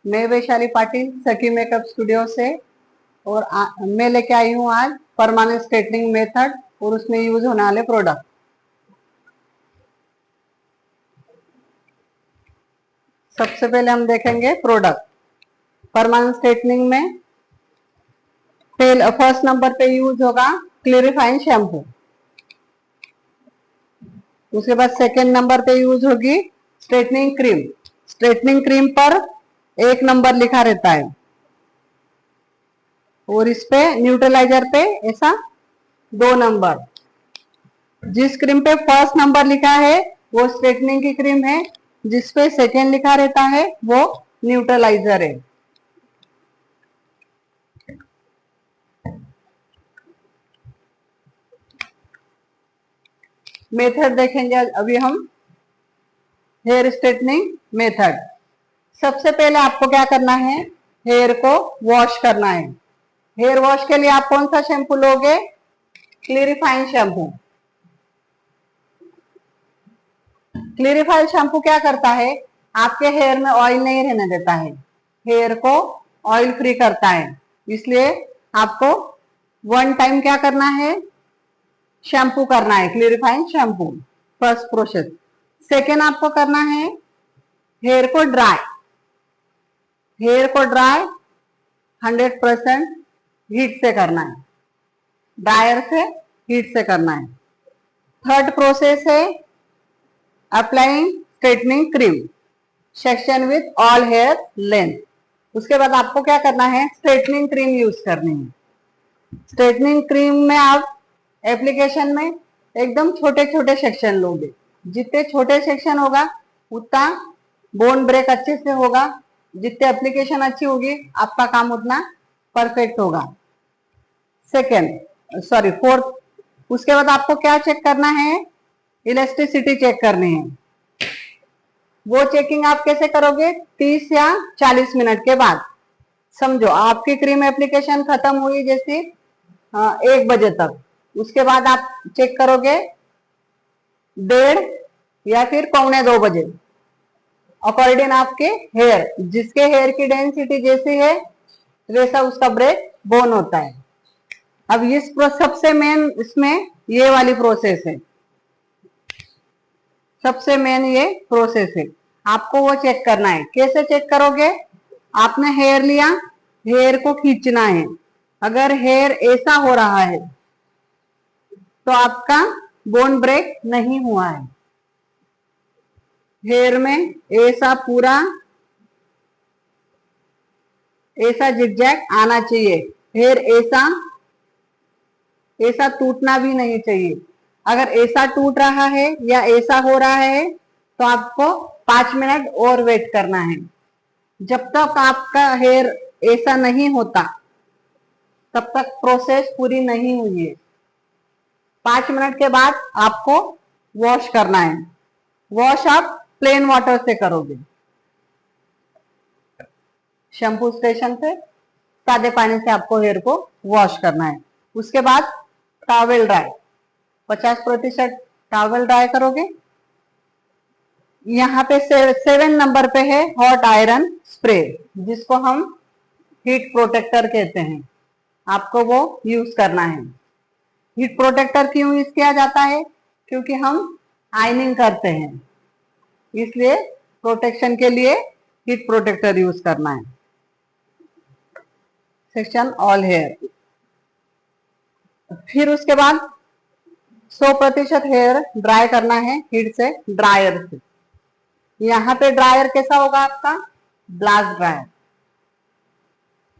मैं वैशाली पाटिल सखी makeup studio से। और मैं लेके आई हूँ आज परमानेंट स्ट्रेटनिंग मेथड और उसमें यूज होने वाले प्रोडक्ट। सबसे पहले हम देखेंगे प्रोडक्ट। परमानेंट स्ट्रेटनिंग में फर्स्ट नंबर पे यूज होगा क्लियरिफाइंग शैम्पू। उसके बाद सेकेंड नंबर पे यूज होगी स्ट्रेटनिंग क्रीम। स्ट्रेटनिंग क्रीम पर 1 नंबर लिखा रहता है और इस पे न्यूट्रलाइजर पे ऐसा 2 नंबर। जिस क्रीम पे फर्स्ट नंबर लिखा है वो स्ट्रेटनिंग की क्रीम है, जिस पे सेकेंड लिखा रहता है वो न्यूट्रलाइजर है। मेथड देखेंगे अभी हम हेयर स्ट्रेटनिंग मेथड। सबसे पहले आपको क्या करना है, हेयर को वॉश करना है। हेयर वॉश के लिए आप कौन सा शैम्पू लोगे? क्लियरिफाइंग शैम्पू। क्लियरिफाइंग शैम्पू क्या करता है, आपके हेयर में ऑयल नहीं रहने देता है, हेयर को ऑयल फ्री करता है। इसलिए आपको 1 टाइम क्या करना है, शैम्पू करना है, clarifying shampoo, first process. Second आपको करना है हेयर को ड्राई। हेयर को ड्राई 100% हीट से करना है, ड्रायर से हीट से करना है। थर्ड प्रोसेस है applying straightening cream section with all hair length. उसके बाद आपको क्या करना है, स्ट्रेटनिंग क्रीम यूज करनी है। स्ट्रेटनिंग क्रीम में आप एप्लीकेशन में एकदम छोटे छोटे सेक्शन लोगे। जितने छोटे सेक्शन होगा उतना बोन ब्रेक अच्छे से होगा, जितने एप्लीकेशन अच्छी होगी आपका काम उतना परफेक्ट होगा। फोर्थ, उसके बाद आपको क्या चेक करना है, इलास्टिसिटी चेक करनी है। वो चेकिंग आप कैसे करोगे, 30 या 40 मिनट के बाद। समझो आपकी क्रीम एप्लीकेशन खत्म हुई जैसे 1 बजे तक, उसके बाद आप चेक करोगे 1:30 या फिर 1:45 बजे, अकॉर्डिंग आपके हेयर, जिसके हेयर की डेंसिटी जैसी है वैसा उसका ब्रेक बोन होता है। अब इस सबसे मेन इसमें ये वाली प्रोसेस है, सबसे मेन ये प्रोसेस है। आपको वो चेक करना है। कैसे चेक करोगे, आपने हेयर लिया, हेयर को खींचना है। अगर हेयर ऐसा हो रहा है तो आपका बोन ब्रेक नहीं हुआ है। हेयर में ऐसा पूरा ऐसा जिगजैग आना चाहिए, हेयर ऐसा ऐसा टूटना भी नहीं चाहिए। अगर ऐसा टूट रहा है या ऐसा हो रहा है तो आपको 5 मिनट और वेट करना है। जब तक आपका हेयर ऐसा नहीं होता तब तक प्रोसेस पूरी नहीं हुई है। 5 मिनट के बाद आपको वॉश करना है। वॉश आप प्लेन वाटर से करोगे, शैम्पू स्टेशन से सादे पानी से आपको हेयर को वॉश करना है। उसके बाद टॉवेल ड्राई, 50% टॉवेल ड्राई करोगे। यहाँ पे 7 नंबर पे है हॉट आयरन स्प्रे, जिसको हम हीट प्रोटेक्टर कहते हैं। आपको वो यूज करना है। हीट प्रोटेक्टर क्यों यूज किया जाता है, क्योंकि हम आयनिंग करते हैं, इसलिए प्रोटेक्शन के लिए हीट प्रोटेक्टर यूज करना है। Section all hair. फिर उसके बाद 100% हेयर ड्राई करना है हीट से, ड्रायर से। यहाँ पे ड्रायर कैसा होगा आपका, ब्लास्ट ड्रायर।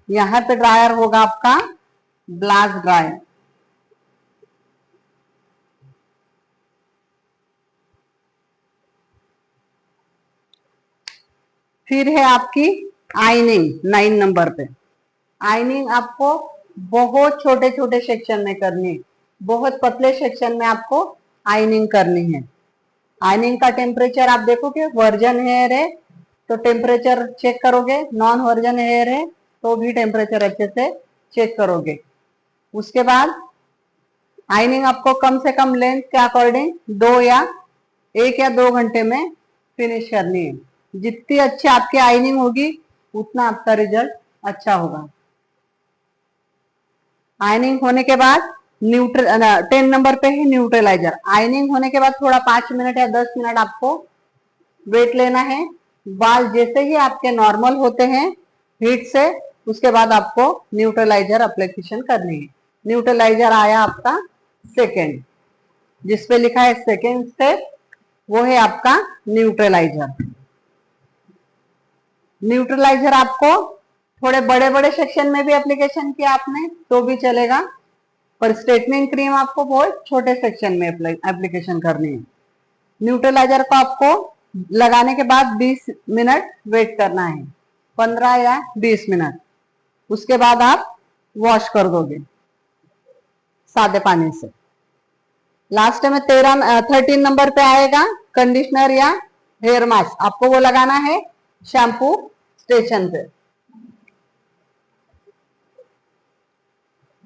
यहाँ पे ड्रायर होगा आपका ब्लास्ट ड्रायर। फिर है आपकी आयनिंग 9 नंबर पे। आयनिंग आपको बहुत छोटे छोटे सेक्शन में करनी है, बहुत पतले सेक्शन में आपको आयनिंग करनी है। आयनिंग का टेम्परेचर आप देखोगे, वर्जन हेयर है तो टेम्परेचर चेक करोगे, नॉन वर्जन हेयर है तो भी टेम्परेचर अच्छे से चेक करोगे। उसके बाद आयनिंग आपको कम से कम लेंथ के अकॉर्डिंग 1 या 2 घंटे में फिनिश करनी है। जितनी अच्छी आपकी आयनिंग होगी उतना आपका रिजल्ट अच्छा होगा। आयनिंग होने के बाद 10 नंबर पे है न्यूट्रलाइजर। आयनिंग होने के बाद थोड़ा 5 मिनट या 10 मिनट आपको वेट लेना है। बाल जैसे ही आपके नॉर्मल होते हैं हीट से, उसके बाद आपको न्यूट्रलाइजर एप्लीकेशन करनी है। न्यूट्रलाइजर आया आपका सेकेंड, जिसपे लिखा है सेकेंड स्टेप, वो है आपका न्यूट्रलाइजर। न्यूट्रलाइजर आपको थोड़े बड़े बड़े सेक्शन में भी एप्लीकेशन किया आपने तो भी चलेगा, पर स्ट्रेटनिंग क्रीम आपको बहुत छोटे सेक्शन में एप्लीकेशन करनी है। न्यूट्रलाइजर को आपको लगाने के बाद 20 मिनट वेट करना है, 15 या 20 मिनट। उसके बाद आप वॉश कर दोगे सादे पानी से। लास्ट में 13 नंबर पे आएगा कंडीशनर या हेयर मास्क, आपको वो लगाना है शैम्पू स्टेशन पे।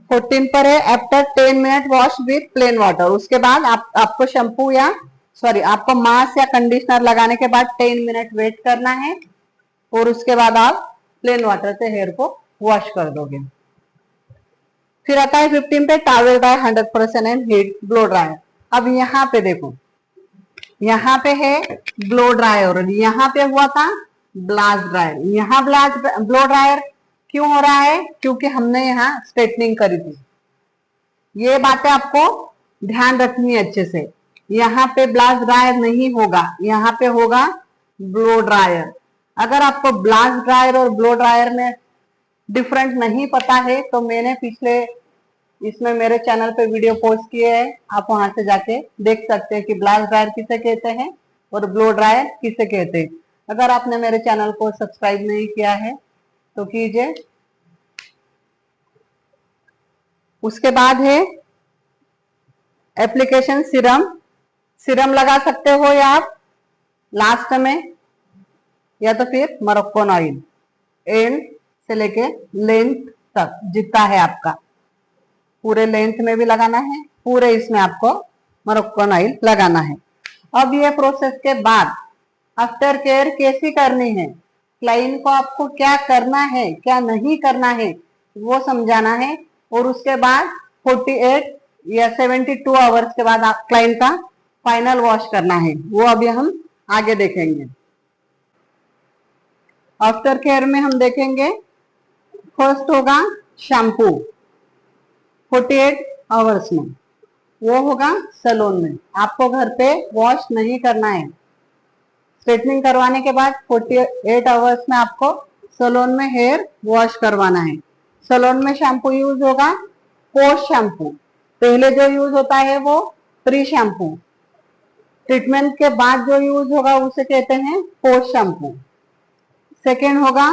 14 पर है after 10 minute wash with plain water. उसके बाद आपको शैम्पू या आपको मास्क या कंडीशनर लगाने के बाद 10 मिनट वेट करना है और उसके बाद आप प्लेन वाटर से हेयर को वॉश कर दोगे। फिर आता है 15 पे towel dry 100% and heat blow dryer. अब यहाँ पे देखो, यहाँ पे है ब्लो ड्रायर और यहाँ पे हुआ था ब्लास्ट ड्रायर। यहाँ ब्लो ड्रायर क्यों हो रहा है? क्योंकि हमने यहाँ स्ट्रेटनिंग करी थी। ये बातें आपको ध्यान रखनी है अच्छे से। यहाँ पे ब्लास्ट ड्रायर नहीं होगा, यहाँ पे होगा ब्लो ड्रायर। अगर आपको ब्लास्ट ड्रायर और ब्लो ड्रायर में डिफरेंट नहीं पता है तो मैंने पिछले इसमें मेरे चैनल पे वीडियो पोस्ट किए हैं, आप वहां से जाके देख सकते हैं कि ब्लास्ट ड्रायर किसे कहते हैं और ब्लो ड्रायर किसे कहते हैं। अगर आपने मेरे चैनल को सब्सक्राइब नहीं किया है तो कीजिए। उसके बाद है एप्लीकेशन सीरम। सीरम लगा सकते हो या आप लास्ट में, या तो फिर मोरक्कोन ऑयल एंड से लेके लेंथ तक जितना है आपका, पूरे लेंथ में भी लगाना है, पूरे इसमें आपको मोरक्कोन ऑयल लगाना है। अब ये प्रोसेस के बाद आफ्टर केयर कैसी करनी है, क्लाइंट को आपको क्या करना है क्या नहीं करना है वो समझाना है। और उसके बाद 48 या 72 आवर्स के बाद आप क्लाइंट का फाइनल वॉश करना है, वो अभी हम आगे देखेंगे। आफ्टर केयर में हम देखेंगे फर्स्ट होगा शैम्पू 48 आवर्स में, वो होगा सैलून में। आपको घर पे वॉश नहीं करना है। स्ट्रेटनिंग करवाने के बाद 48 आवर्स में आपको सैलून में हेयर वॉश करवाना है। सैलून में शैम्पू यूज होगा पोस्ट शैम्पू। पहले जो यूज होता है वो प्री शैम्पू, ट्रीटमेंट के बाद जो यूज होगा उसे कहते हैं पोस्ट शैम्पू। सेकेंड होगा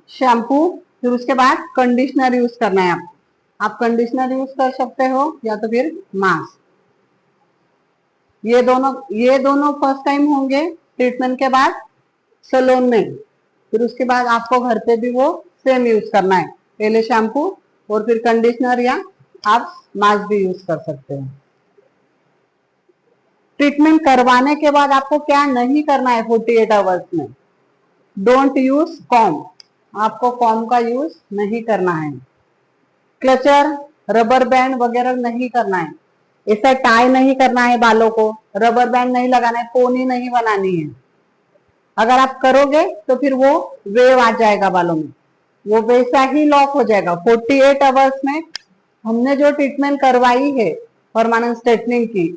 शैम्पू, फिर उसके बाद कंडीशनर यूज करना है आपको। आप कंडीशनर यूज कर सकते हो या तो फिर मास्क। ये दोनों फर्स्ट टाइम होंगे ट्रीटमेंट के बाद सैलून में। फिर उसके बाद आपको घर पे भी वो सेम यूज करना है, पहले शैम्पू और फिर कंडीशनर या आप मास्क भी यूज कर सकते हो। ट्रीटमेंट करवाने के बाद आपको क्या नहीं करना है 48 आवर्स में, डोंट यूज कॉम, आपको कॉम का यूज नहीं करना है। क्लचर, रबर बैंड वगैरह नहीं करना है। ऐसा टाई नहीं करना है बालों को, रबर बैंड नहीं लगाना है, पोनी नहीं बनानी है। अगर आप करोगे तो फिर वो वेव आ जाएगा बालों में, वो वैसा ही लॉक हो जाएगा। 48 आवर्स में हमने जो ट्रीटमेंट करवाई है परमानेंट स्ट्रेटनिंग की,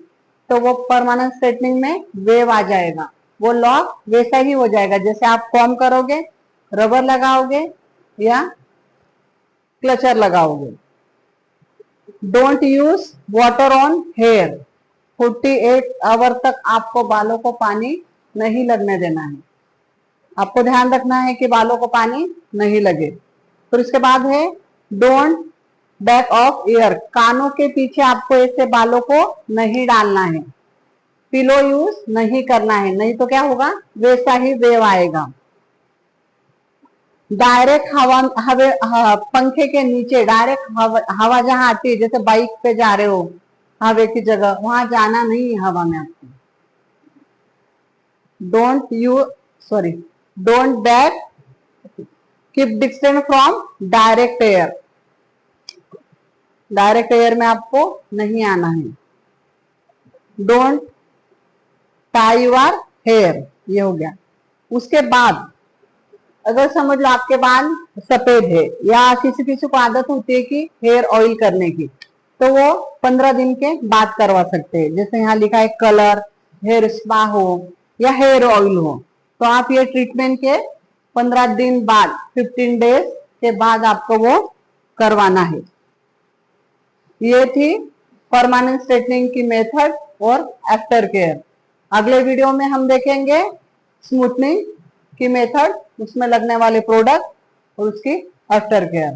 तो वो परमानेंट स्ट्रेटनिंग में वेव आ जाएगा, वो लॉक वैसा ही हो जाएगा जैसे आप कॉम करोगे, रबर लगाओगे या क्लचर लगाओगे। Don't use water on hair, 48 hour तक आपको बालों को पानी नहीं लगने देना है। आपको ध्यान रखना है कि बालों को पानी नहीं लगे। फिर उसके बाद है डोंट बैक ऑफ ईयर, कानों के पीछे आपको ऐसे बालों को नहीं डालना है। पिलो यूज नहीं करना है, नहीं तो क्या होगा वैसा ही वेव आएगा। डायरेक्ट पंखे के नीचे डायरेक्ट हवा जहां आती है, जैसे बाइक पे जा रहे हो हवा की जगह, वहां जाना नहीं है हवा में आपको। Don't back keep distance from direct air, direct air में आपको नहीं आना है। डोंट टाई योर हेयर, ये हो गया। उसके बाद अगर समझ लो आपके बाल सफेद है या किसी किसी को आदत होती है कि हेयर ऑयल करने की, तो वो 15 दिन के बाद करवा सकते हैं। जैसे यहाँ लिखा है कलर, हेयर स्पा हो या हेयर ऑयल हो, तो आप ये ट्रीटमेंट के 15 दिन बाद 15 डेज के बाद आपको वो करवाना है। ये थी परमानेंट स्ट्रेटनिंग की मेथड और आफ्टर केयर। अगले वीडियो में हम देखेंगे स्मूथनिंग की मेथड, उसमें लगने वाले प्रोडक्ट और उसकी आफ्टर केयर।